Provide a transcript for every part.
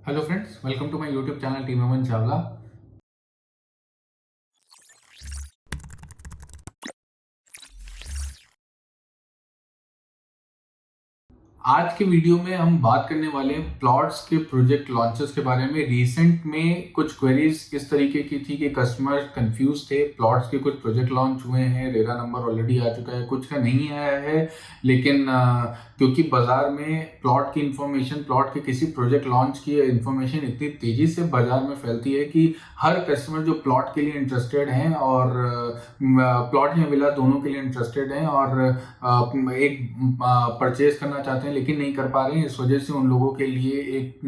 Hello friends, welcome to my YouTube channel team Aman Chawla. आज के video में हम बात करने वाले हैं प्लॉट्स के प्रोजेक्ट लॉन्चेस के बारे में। रिसेंट में कुछ क्वेरीज इस तरीके की थी कि कस्टमर कंफ्यूज थे। प्लॉट्स के कुछ प्रोजेक्ट लॉन्च हुए हैं, रेरा नंबर ऑलरेडी आ चुका है, कुछ का नहीं आया है, लेकिन क्योंकि बाजार में प्लॉट की इंफॉर्मेशन, प्लॉट के किसी प्रोजेक्ट लॉन्च की इंफॉर्मेशन इतनी तेजी से बाजार में फैलती है कि हर कस्टमर जो प्लॉट के लिए इंटरेस्टेड हैं और प्लॉट या विला दोनों के लिए इंटरेस्टेड हैं और एक परचेज करना चाहते हैं लेकिन नहीं कर पा रहे हैं। इस वजह से उन लोगों के लिए एक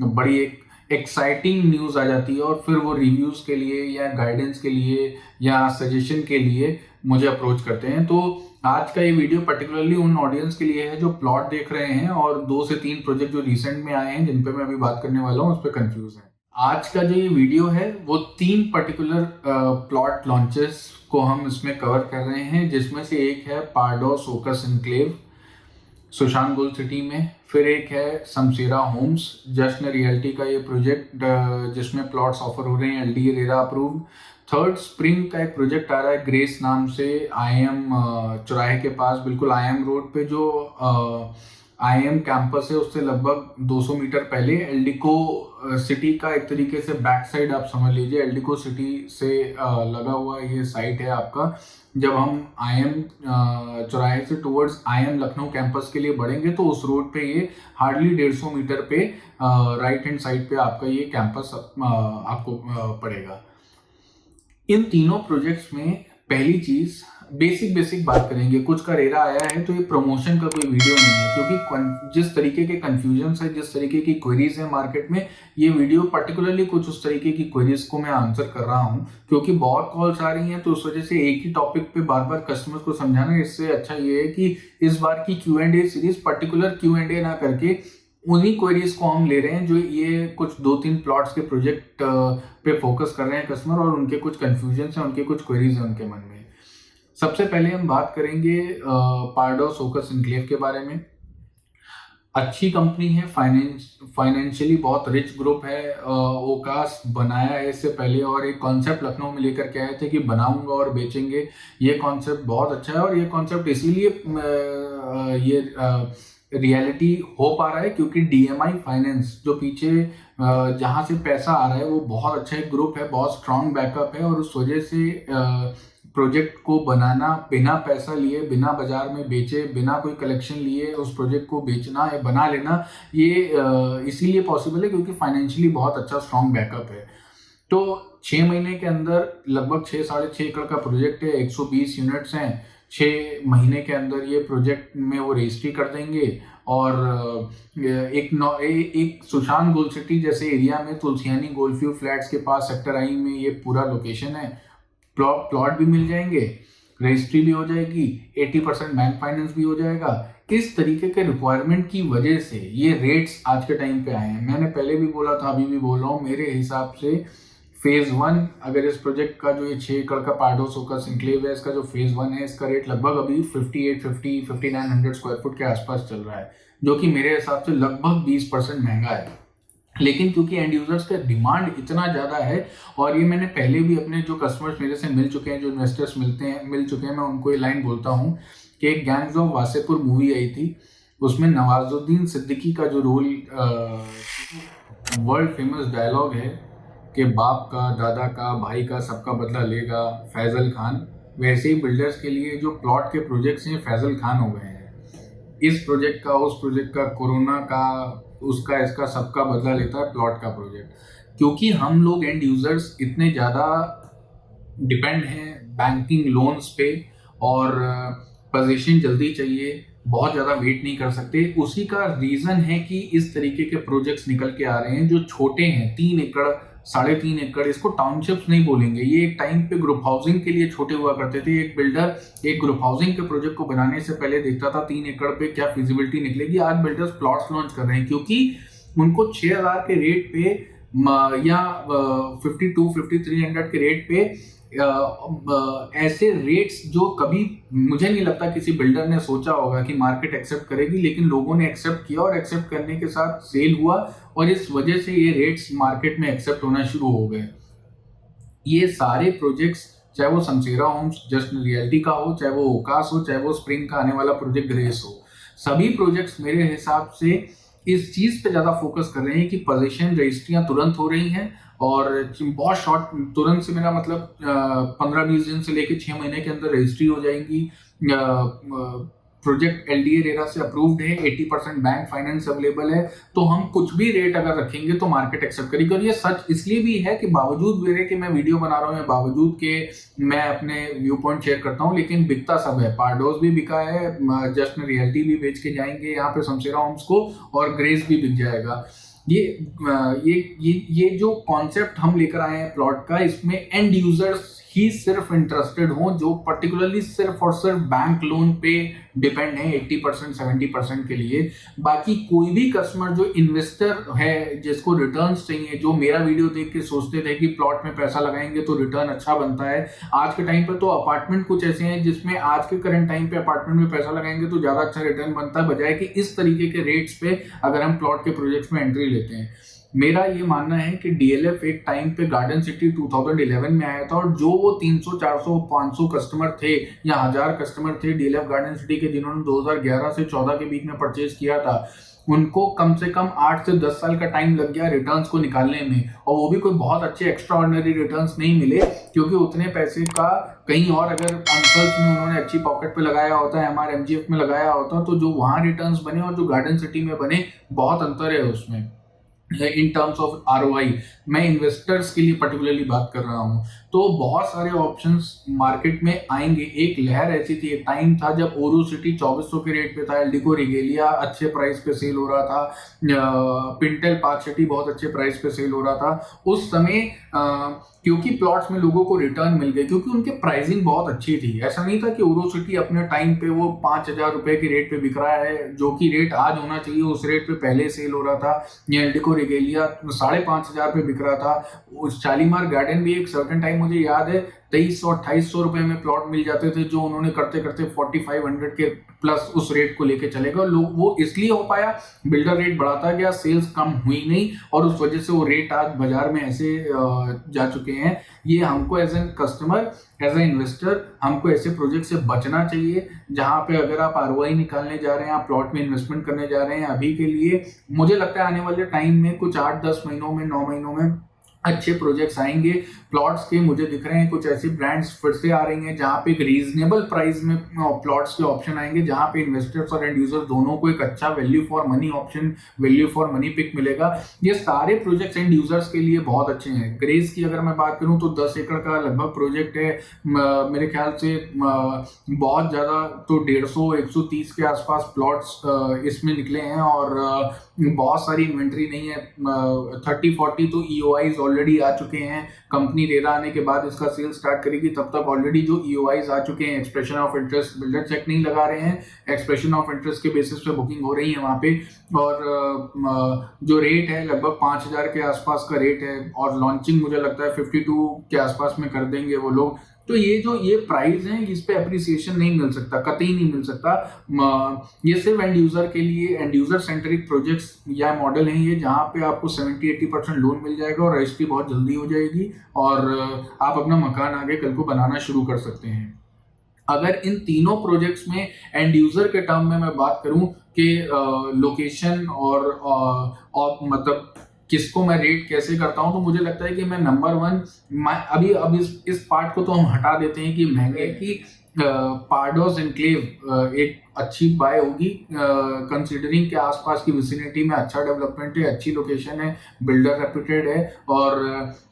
बड़ी एक एक्साइटिंग न्यूज़ आ जाती है और फिर वो रिव्यूज़ के लिए या गाइडेंस के लिए या सजेशन के लिए मुझे अप्रोच करते हैं। तो आज का ये वीडियो पर्टिकुलरली उन ऑडियंस के लिए है जो प्लॉट देख रहे हैं और 2 से 3 प्रोजेक्ट जो रिसेंट में आए हैं जिन पे मैं अभी बात करने वाला हूँ उस पर कंफ्यूज है। आज का जो ये वीडियो है वो 3 पर्टिकुलर प्लॉट लॉन्चेस को हम इसमें कवर कर रहे हैं, जिसमें से एक है पारडोस ओकस एनक्लेव सुशांत गोल्ड सिटी में, फिर एक है समसेरा होम्स जश्न रियल्टी का ये प्रोजेक्ट जिसमें प्लॉट्स ऑफर हो रहे हैं LD RERA approved. Third spring का एक प्रोजेक्ट आ रहा है ग्रेस नाम से, आईएम चौराहे के पास, बिल्कुल आईएम रोड पे जो आईएम कैंपस है उससे लगभग 200 मीटर पहले एल्डिको सिटी का एक तरीके से बैक साइड आप समझ लीजिए। एल्डिको सिटी से लगा हुआ ये साइट है आपका। जब हम आईएम चौराहे से टुवर्ड्स आईएम लखनऊ कैंपस के लिए बढ़ेंगे तो उस रोड पे ये हार्डली 150 मीटर पे राइट हैंड साइड पे आपका ये कैंपस आपको पड़ेगा। इन तीनों प्रोजेक्ट्स में पहली चीज बेसिक बात करेंगे। कुछ का रेरा आया है तो ये प्रमोशन का कोई वीडियो नहीं है, क्योंकि जिस तरीके के कंफ्यूजन है, जिस तरीके की क्वेरीज है मार्केट में, ये वीडियो पर्टिकुलरली कुछ उस तरीके की क्वेरीज को मैं आंसर कर रहा हूँ। क्योंकि बहुत कॉल्स आ रही हैं तो उस वजह से एक ही टॉपिक पे बार बार कस्टमर्स को समझाना, इससे अच्छा ये है कि इस बार की Q&A सीरीज पर्टिकुलर Q&A ना करके उन्हीं क्वेरीज को हम ले रहे हैं जो ये कुछ 2-3 प्लॉट्स के प्रोजेक्ट पे फोकस कर रहे हैं कस्टमर, और उनके कुछ कंफ्यूजन हैं, उनके कुछ क्वेरीज हैं उनके मन में। सबसे पहले हम बात करेंगे पारडोस ओकस एनक्लेव के बारे में। अच्छी कंपनी है, फाइनेंशियली बहुत रिच ग्रुप है। ओकास बनाया है इससे पहले और एक कॉन्सेप्ट लखनऊ में लेकर के आए थे कि बनाऊंगा और बेचेंगे। ये कॉन्सेप्ट बहुत अच्छा है और ये कॉन्सेप्ट इसीलिए ये रियलिटी हो पा रहा है क्योंकि डीएमआई फाइनेंस जो पीछे जहां से पैसा आ रहा है वो बहुत अच्छा एक ग्रुप है, बहुत स्ट्रांग बैकअप है, और उस वजह से प्रोजेक्ट को बनाना बिना पैसा लिए, बिना बाजार में बेचे, बिना कोई कलेक्शन लिए उस प्रोजेक्ट को बेचना या बना लेना, ये इसीलिए पॉसिबल है क्योंकि फाइनेंशियली बहुत अच्छा स्ट्रांग बैकअप है। तो 6 महीने के अंदर लगभग 6-6.5 एकड़ का प्रोजेक्ट है, 120 यूनिट्स हैं। 6 महीने के अंदर ये प्रोजेक्ट में वो रजिस्ट्री कर देंगे और एक सुशांत गोल्ड सिटी जैसे एरिया में तुलसियानी गोल्डव्यू फ्लैट्स के पास सेक्टर आई में ये पूरा लोकेशन है। प्लॉट भी मिल जाएंगे, रजिस्ट्री भी हो जाएगी, 80% बैंक फाइनेंस भी हो जाएगा। इस तरीके के रिक्वायरमेंट की वजह से ये रेट्स आज के टाइम पे आए हैं। मैंने पहले भी बोला था, अभी भी बोल रहा हूँ, मेरे हिसाब से फेज 1 अगर इस प्रोजेक्ट का जो ये 6 एकड़ का पारडोस ओकस एनक्लेव है, इसका जो फेज 1 है, इसका रेट लगभग अभी 5800 स्क्वायर फुट के आसपास चल रहा है, जो कि मेरे हिसाब से लगभग 20% महंगा है। लेकिन क्योंकि एंड यूजर्स का डिमांड इतना ज़्यादा है, और ये मैंने पहले भी अपने जो कस्टमर्स मेरे से मिल चुके हैं, जो इन्वेस्टर्स मिल चुके हैं, मैं उनको ये लाइन बोलता हूँ कि एक गैंग्स ऑफ वासेपुर मूवी आई थी, उसमें नवाजुद्दीन सिद्दीकी का जो रोल वर्ल्ड फेमस डायलॉग है कि बाप का, दादा का, भाई का सबका बदला लेगा फैजल खान, वैसे ही बिल्डर्स के लिए जो प्लॉट के प्रोजेक्ट्स हैं फैजल खान हो गए हैं। इस प्रोजेक्ट का, उस प्रोजेक्ट का, कोरोना का, उसका, इसका, सबका बदला लेता है प्लॉट का प्रोजेक्ट। क्योंकि हम लोग एंड यूजर्स इतने ज़्यादा डिपेंड हैं बैंकिंग लोन्स पे और पोजीशन जल्दी चाहिए, बहुत ज़्यादा वेट नहीं कर सकते, उसी का रीज़न है कि इस तरीके के प्रोजेक्ट्स निकल के आ रहे हैं जो छोटे हैं। 3 एकड़, 3.5 एकड़, इसको टाउनशिप्स नहीं बोलेंगे, ये एक टाइम पे ग्रुप हाउसिंग के लिए छोटे हुआ करते थे। एक बिल्डर एक ग्रुप हाउसिंग के प्रोजेक्ट को बनाने से पहले देखता था 3 एकड़ पे क्या फिजिबिलिटी निकलेगी। आज बिल्डर्स प्लॉट्स लॉन्च कर रहे हैं क्योंकि उनको 6,000 के रेट पे या 52-5300 के रेट पे ऐसे रेट्स जो कभी मुझे नहीं लगता किसी बिल्डर ने सोचा होगा कि मार्केट एक्सेप्ट करेगी, लेकिन लोगों ने एक्सेप्ट किया और एक्सेप्ट करने के साथ सेल हुआ और इस वजह से ये रेट्स मार्केट में एक्सेप्ट होना शुरू हो गए। ये सारे प्रोजेक्ट्स, चाहे वो समसेरा होम्स जस्ट रियलिटी का हो, चाहे वो ओकास हो, चाहे वो स्प्रिंग का आने वाला प्रोजेक्ट ग्रेस हो, सभी प्रोजेक्ट्स मेरे हिसाब से इस चीज पे ज्यादा फोकस कर रहे हैं कि पोजीशन रजिस्ट्रियां तुरंत हो रही हैं और बहुत शॉर्ट, तुरंत से मेरा मतलब 15-20 दिन से लेकर 6 महीने के अंदर रजिस्ट्री हो जाएंगी। प्रोजेक्ट एलडीए रेरा से अप्रूव्ड है, 80% बैंक फाइनेंस अवेलेबल है, तो हम कुछ भी रेट अगर रखेंगे तो मार्केट एक्सेप्ट करेगी। और ये सच इसलिए भी है कि बावजूद मेरे कि मैं वीडियो बना रहा हूँ, बावजूद के मैं अपने व्यू पॉइंट शेयर करता हूँ, लेकिन बिकता सब है। पार्डोस भी बिका है, जस्ट रियलिटी भी बेच के जाएंगे यहाँ पे समसेरा होम्स को, और ग्रेस भी बिक जाएगा। ये जो कॉन्सेप्ट हम लेकर आए हैं प्लॉट का, इसमें एंड यूजर्स ही सिर्फ इंटरेस्टेड हो जो पर्टिकुलरली सिर्फ और सिर्फ बैंक लोन पे डिपेंड है 80% 70% के लिए। बाकी कोई भी कस्टमर जो इन्वेस्टर है, जिसको रिटर्न्स चाहिए, जो मेरा वीडियो देख के सोचते थे कि प्लॉट में पैसा लगाएंगे तो रिटर्न अच्छा बनता है, आज के टाइम पे तो अपार्टमेंट कुछ ऐसे हैं जिसमें आज के करंट टाइम पे अपार्टमेंट में पैसा लगाएंगे तो ज्यादा अच्छा रिटर्न बनता है, बजाय कि इस तरीके के रेट्स पे अगर हम प्लॉट के प्रोजेक्ट्स में एंट्री लेते हैं। मेरा ये मानना है कि डीएलएफ एक टाइम पे गार्डन सिटी 2011 में आया था, और जो वो 300 400 500 कस्टमर थे या 1000 कस्टमर थे डीएलएफ गार्डन सिटी के, जिन्होंने 2011 से 14 के बीच में परचेज किया था, उनको कम से कम 8 से 10 साल का टाइम लग गया रिटर्न्स को निकालने में, और वो भी कोई बहुत अच्छे एक्स्ट्रा ऑर्डिनरी रिटर्न्स नहीं मिले, क्योंकि उतने पैसे का कहीं और अगर अंकल्स में उन्होंने अच्छी पॉकेट पे लगाया होता है, एमआरएमजीएफ में लगाया होता, तो जो वहां रिटर्न्स बने और जो गार्डन सिटी में बने, बहुत अंतर है उसमें इन टर्म्स ऑफ आरओआई। मैं इन्वेस्टर्स के लिए पर्टिकुलरली बात कर रहा हूं, तो बहुत सारे ऑप्शंस मार्केट में आएंगे। एक लहर ऐसी थी, एक टाइम था जब ओरो सिटी 2400 के रेट पे था, एल्डिको रिगेलिया अच्छे प्राइस पे सेल हो रहा था, पिंटल पार्क सिटी बहुत अच्छे प्राइस पे सेल हो रहा था उस समय, क्योंकि प्लॉट्स में लोगों को रिटर्न मिल गए, क्योंकि उनके प्राइसिंग बहुत अच्छी थी। ऐसा नहीं था कि ओरो सिटी अपने टाइम पे वो 5000 रुपए के रेट पे बिक रहा है, जो कि रेट आज होना चाहिए उस रेट पे पहले सेल हो रहा था। या एल्डिको रिगेलिया 5500 पे बिक रहा था। उस शालीमार गार्डन भी एक सर्टेन टाइम मुझे याद है 2300-2800 रुपए में प्लॉट मिल जाते थे, जो उन्होंने करते करते 4500 के प्लस उस रेट को लेके चले गए। लोग वो इसलिए हो पाया, बिल्डर रेट बढ़ाता गया, सेल्स कम हुई नहीं, और उस वजह से वो रेट आज बाजार में ऐसे जा चुके हैं। ये हमको as an customer, as a investor, हमको ऐसे प्रोजेक्ट से बचना चाहिए जहां पे अगर आप आरओआई निकालने जा रहे हैं, आप प्लॉट में इन्वेस्टमेंट करने जा रहे हैं। अभी के लिए मुझे लगता है आने वाले टाइम में कुछ 8-10 महीनों में, 9 महीनों में अच्छे प्रोजेक्ट्स आएंगे प्लॉट्स के। मुझे दिख रहे हैं कुछ ऐसी ब्रांड्स फिर से आ रही हैं जहां पे एक रीजनेबल प्राइस में प्लॉट्स के ऑप्शन आएंगे, जहां पे इन्वेस्टर्स और एंड यूजर दोनों को एक अच्छा value for money option, value for money pick मिलेगा। ये सारे प्रोजेक्ट्स एंड यूजर्स के लिए बहुत अच्छे हैं। ग्रेस की अगर मैं बात करूं तो 10 एकड़ का लगभग प्रोजेक्ट है, मेरे ख्याल से बहुत ज्यादा तो 150-130 के आसपास प्लॉट्स इसमें निकले हैं, और बहुत सारी इन्वेंट्री नहीं है, 30-40 तो ईओआईज ऑलरेडी आ चुके हैं। कंपनी रेरा आने के बाद इसका सेल स्टार्ट करेगी, तब तक ऑलरेडी जो ईओआईज आ चुके हैं, expression of interest, builder check नहीं लगा रहे हैं, एक्सप्रेशन ऑफ इंटरेस्ट के बेसिस पे बुकिंग हो रही है वहां पे, और जो रेट है लगभग 5000 के आसपास का रेट है, और लॉन्चिंग मुझे लगता है 52 के आसपास में कर देंगे वो लोग। तो ये प्राइस है, इस पे अप्रिसिएशन नहीं मिल सकता, कतई नहीं मिल सकता। ये सिर्फ एंड यूजर के लिए, एंड यूजर सेंट्रिक प्रोजेक्ट्स या मॉडल हैं ये, जहां पे आपको 70-80% लोन मिल जाएगा और रजिस्ट्री बहुत जल्दी हो जाएगी, और आप अपना मकान आगे कल को बनाना शुरू कर सकते हैं। अगर इन तीनों प्रोजेक्ट्स में एंड यूजर के टर्म में मैं बात करूं कि लोकेशन और मतलब किसको मैं रेट कैसे करता हूं, तो मुझे लगता है कि मैं नंबर 1, अब इस पार्ट को तो हम हटा देते हैं कि महंगे की पार्डोस एनक्लेव एक अच्छी बाय होगी, कंसीडरिंग के आसपास की विसिनिटी में अच्छा डेवलपमेंट है, अच्छी लोकेशन है, बिल्डर रेप्यूटेड है, और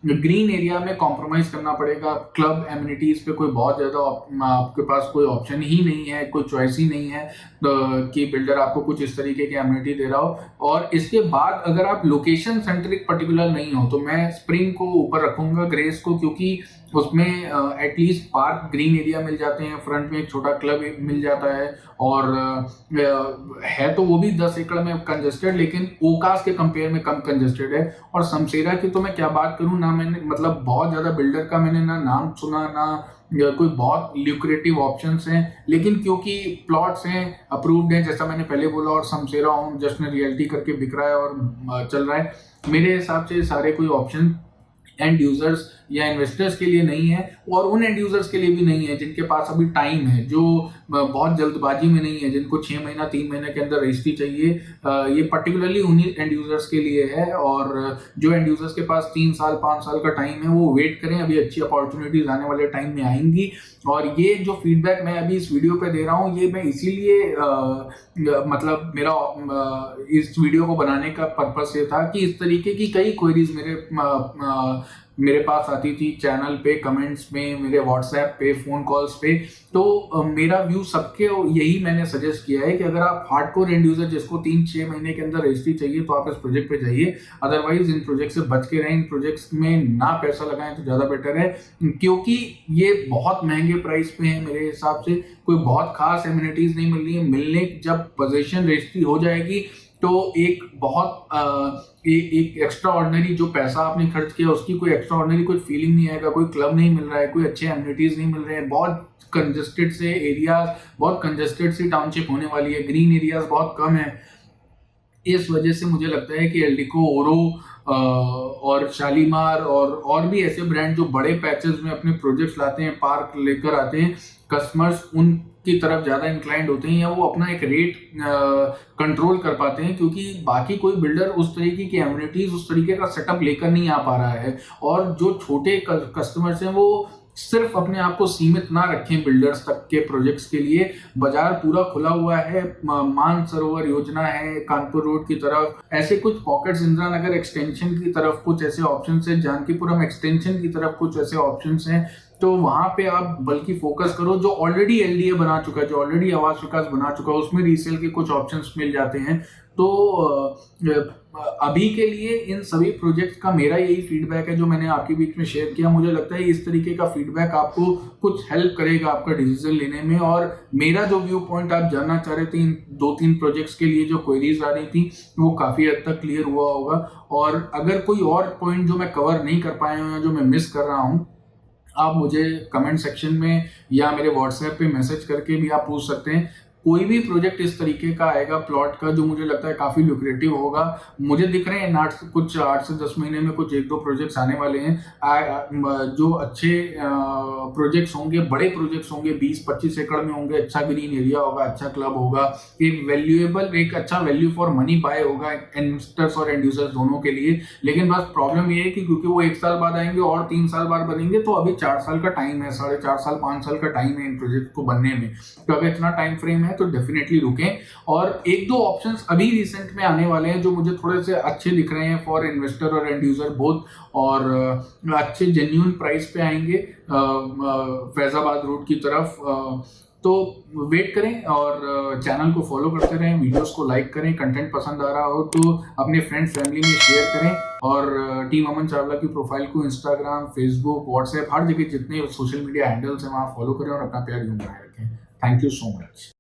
ग्रीन एरिया में कॉम्प्रोमाइज करना पड़ेगा। क्लब एमिनिटीज पे कोई बहुत ज्यादा आपके पास कोई ऑप्शन ही नहीं है, कोई चॉइस ही नहीं है कि बिल्डर आपको कुछ इस तरीके की एमिनिटी दे रहा हो। और इसके बाद अगर आप लोकेशन सेंट्रिक पर्टिकुलर नहीं हो, तो मैं स्प्रिंग को ऊपर रखूंगा ग्रेस को, क्योंकि उसमें एटलीस्ट पार्क ग्रीन एरिया मिल जाते हैं, फ्रंट में एक छोटा क्लब मिल जाता है, और और है तो वो भी 10 एकड़ में कंजेस्टेड, लेकिन ओकास के कंपेयर में कम कंजेस्टेड है। और समसेरा की तो मैं क्या बात करूं, ना मैंने मतलब बहुत ज्यादा बिल्डर का मैंने ना नाम सुना, ना कोई बहुत ल्यूक्रेटिव ऑप्शंस हैं, लेकिन क्योंकि प्लॉट्स हैं, अप्रूव्ड हैं, जैसा मैंने पहले बोला, और समसेरा होम जश्न रियल्टी करके बिक रहा है और चल रहा है, मेरे हिसाब से सारे कोई ऑप्शन एंड यूजर्स या इन्वेस्टर्स के लिए नहीं है, और उन एंड यूजर्स के लिए भी नहीं है जिनके पास अभी टाइम है, जो बहुत जल्दबाजी में नहीं है, जिनको 6 महीना 3 महीने के अंदर रजिस्ट्री चाहिए। ये पर्टिकुलरली उन्हीं एंड यूजर्स के लिए है। और जो एंड यूजर्स के पास 3 साल 5 साल का टाइम है, वो वेट करें, अभी अच्छी अपॉर्चुनिटीज आने वाले टाइम में आएंगी। और ये जो फीडबैक मैं अभी इस वीडियो पे दे रहा हूँ, ये मैं इसीलिए मतलब मेरा इस वीडियो को बनाने का पर्पस ये था कि इस तरीके की कई क्वेरीज मेरे पास आती थी चैनल पे, कमेंट्स में, मेरे व्हाट्सएप पे, फोन कॉल्स पे। तो मेरा व्यू सबके यही मैंने सजेस्ट किया है कि अगर आप हार्डकोर एंड यूजर जिसको 3-6 महीने के अंदर रजिस्ट्री चाहिए, तो आप इस प्रोजेक्ट पे जाइए। अदरवाइज इन प्रोजेक्ट से बच के रहें, इन प्रोजेक्ट्स में ना पैसा लगाएं तो ज्यादा बेटर है, क्योंकि ये बहुत महंगे प्राइस पे है मेरे हिसाब से। कोई बहुत खास एमिनिटीज नहीं मिल रही है। मिलने जब पोजीशन रजिस्ट्री हो जाएगी तो एक बहुत एक एक्स्ट्रा ऑर्डिनरी जो पैसा आपने खर्च किया उसकी कोई एक्स्ट्रा ऑर्डिनरी कुछ फीलिंग नहीं आएगा, कोई क्लब नहीं मिल रहा है, कोई अच्छे एमिनिटीज नहीं मिल रहे हैं, बहुत कंजेस्टेड से एरियाज, बहुत कंजेस्टेड सी टाउनशिप होने वाली है, ग्रीन एरियाज बहुत कम है। इस वजह से मुझे लगता है कि एल्डिको, ओरो और शालीमार और भी ऐसे ब्रांड जो बड़े पैचेस में अपने प्रोजेक्ट्स लाते हैं, पार्क लेकर आते हैं, कस्टमर्स उनकी तरफ ज़्यादा इंक्लाइंड होते हैं, या वो अपना एक रेट कंट्रोल कर पाते हैं, क्योंकि बाकी कोई बिल्डर उस तरीके की एमिनिटीज, उस तरीके का सेटअप लेकर नहीं आ पा रहा है। और जो छोटे कस्टमर्स हैं वो सिर्फ अपने आप को सीमित ना रखें बिल्डर्स तक के प्रोजेक्ट्स के लिए। बाजार पूरा खुला हुआ है, मानसरोवर योजना है कानपुर रोड की तरफ, ऐसे कुछ पॉकेट्स, इंदिरा नगर एक्सटेंशन की तरफ कुछ ऐसे ऑप्शंस हैं, जानकीपुरम एक्सटेंशन की तरफ कुछ ऐसे ऑप्शंस हैं। तो वहां पे आप बल्कि फोकस करो, जो ऑलरेडी एलडीए बना चुका है, जो ऑलरेडी आवास विकास बना चुका है, उसमें रीसेल के कुछ ऑप्शंस मिल जाते हैं। तो अभी के लिए इन सभी प्रोजेक्ट का मेरा यही फीडबैक है जो मैंने आपके बीच में शेयर किया। मुझे लगता है इस तरीके का फीडबैक आपको कुछ हेल्प करेगा आपका डिसीजन लेने में। और मेरा जो व्यू पॉइंट आप जानना चाह रहे थे, इन 2-3 प्रोजेक्ट्स के लिए जो क्वेरीज आ रही थी, वो काफी हद तक क्लियर हुआ होगा। और अगर कोई और पॉइंट जो मैं कवर नहीं कर पाया हूँ या जो मैं मिस कर रहा हूँ, आप मुझे कमेंट सेक्शन में या मेरे व्हाट्सएप पे मैसेज करके भी आप पूछ सकते हैं। कोई भी प्रोजेक्ट इस तरीके का आएगा प्लॉट का जो मुझे लगता है काफी लुक्रेटिव होगा, मुझे दिख रहे हैं कुछ 8 से 10 महीने में कुछ 1-2 प्रोजेक्ट्स आने वाले हैं जो अच्छे प्रोजेक्ट्स होंगे, बड़े प्रोजेक्ट्स होंगे, 20-25 एकड़ में होंगे, अच्छा ग्रीन एरिया होगा, अच्छा क्लब होगा, एक अच्छा वैल्यू फॉर मनी बाय होगा इन्वेस्टर्स और एंड यूजर्स दोनों के लिए। लेकिन बस प्रॉब्लम ये है कि क्योंकि वो 1 साल बाद आएंगे और 3 साल बाद बनेंगे, तो अभी 4 साल का टाइम है, 4.5 साल 5 साल का टाइम है इन प्रोजेक्ट को बनने में। तो अगर इतना टाइम फ्रेम है तो डेफिनेटली रुकें। और 1-2 ऑप्शंस अभी रिसेंट में आने वाले हैं जो मुझे थोड़े से अच्छे दिख रहे हैं फॉर इन्वेस्टर और एंड यूजर बोथ, और अच्छे जेन्युइन प्राइस पे आएंगे फैजाबाद रोड की तरफ। तो वेट करें और चैनल को फॉलो करते रहें, वीडियोस को लाइक करें, कंटेंट पसंद आ रहा हो तो अपने फ्रेंड्स फैमिली में शेयर करें, और टीम अमन चावला की प्रोफाइल को इंस्टाग्राम, फेसबुक, व्हाट्सएप, हर जगह जितने सोशल मीडिया हैंडल्स हैं वहाँ फॉलो करें और अपना प्यार यूं बनाए रखें। Thank you so much.